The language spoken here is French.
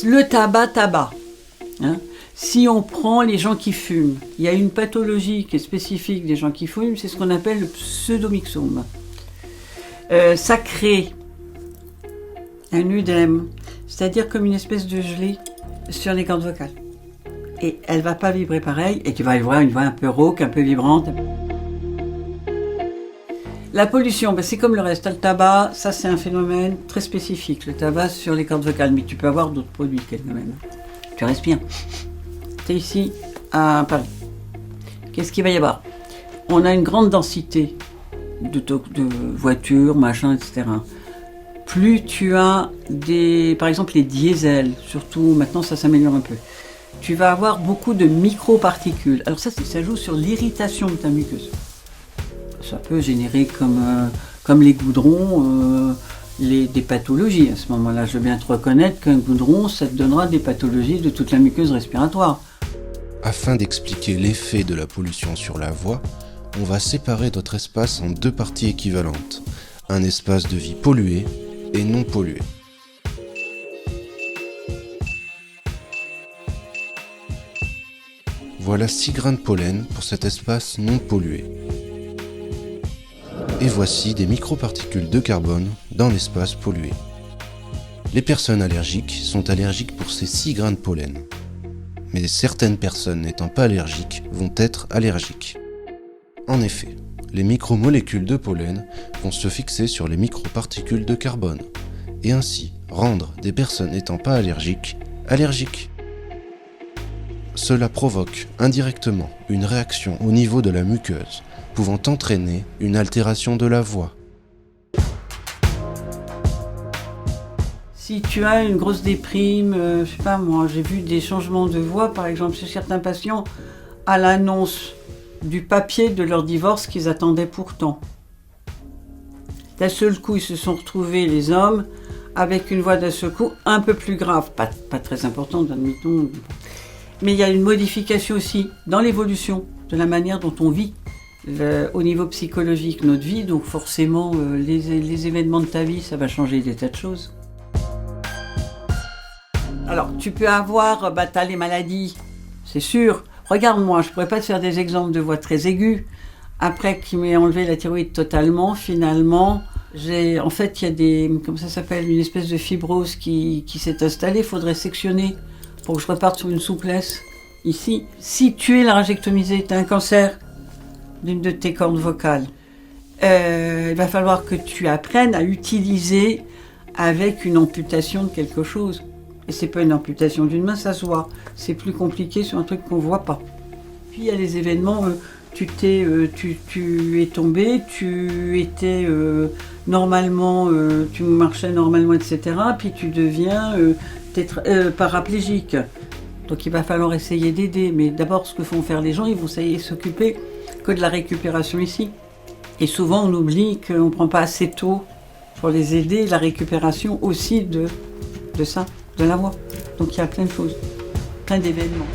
Le tabac. Hein. Si on prend les gens qui fument, il y a une pathologie qui est spécifique des gens qui fument, c'est ce qu'on appelle le pseudomyxome. Ça crée un œdème, c'est-à-dire comme une espèce de gelée sur les cordes vocales. Et elle ne va pas vibrer pareil, et tu vas avoir une voix un peu rauque, un peu vibrante. La pollution, c'est comme le reste. Le tabac, ça c'est un phénomène très spécifique, le tabac sur les cordes vocales, mais tu peux avoir d'autres produits quand même. Tu respires. Tu es ici à Paris. Qu'est-ce qu'il va y avoir? On a une grande densité de voitures, machin, etc. Plus tu as par exemple les diesels, surtout maintenant ça s'améliore un peu, tu vas avoir beaucoup de microparticules. Alors ça joue sur l'irritation de ta muqueuse. Ça peut générer comme les goudrons des pathologies. À ce moment-là, je veux bien te reconnaître qu'un goudron, ça te donnera des pathologies de toute la muqueuse respiratoire. Afin d'expliquer l'effet de la pollution sur la voix, on va séparer notre espace en deux parties équivalentes. Un espace de vie pollué et non pollué. Voilà 6 grains de pollen pour cet espace non pollué. Et voici des microparticules de carbone dans l'espace pollué. Les personnes allergiques sont allergiques pour ces 6 grains de pollen. Mais certaines personnes n'étant pas allergiques vont être allergiques. En effet, les micromolécules de pollen vont se fixer sur les microparticules de carbone et ainsi rendre des personnes n'étant pas allergiques allergiques. Cela provoque indirectement une réaction au niveau de la muqueuse, pouvant entraîner une altération de la voix. Si tu as une grosse déprime, je sais pas moi, j'ai vu des changements de voix, par exemple chez certains patients, à l'annonce du papier de leur divorce qu'ils attendaient pourtant. D'un seul coup, ils se sont retrouvés, les hommes, avec une voix d'un seul coup un peu plus grave, pas très importante, admettons, mais il y a une modification aussi dans l'évolution de la manière dont on vit au niveau psychologique notre vie, donc forcément les événements de ta vie, ça va changer des tas de choses. Alors, tu peux avoir, t'as les maladies, c'est sûr. Regarde-moi, je pourrais pas te faire des exemples de voix très aiguës. Après qu'il m'ait enlevé la thyroïde totalement, finalement, il y a comment ça s'appelle, une espèce de fibrose qui s'est installée. Il faudrait sectionner pour que je reparte sur une souplesse. Ici, si tu es laryngectomisé, tu as un cancer d'une de tes cordes vocales, il va falloir que tu apprennes à utiliser avec une amputation de quelque chose. Et c'est pas une amputation d'une main, ça se voit. C'est plus compliqué sur un truc qu'on voit pas. Puis il y a les événements, tu es tombé, tu étais normalement, tu marchais normalement, etc. Puis tu deviens paraplégique. Donc il va falloir essayer d'aider. Mais d'abord, ce que font faire les gens, ils vont s'occuper que de la récupération ici. Et souvent, on oublie qu'on ne prend pas assez tôt pour les aider, la récupération aussi de ça. De la voix. Donc il y a plein de choses, plein d'événements.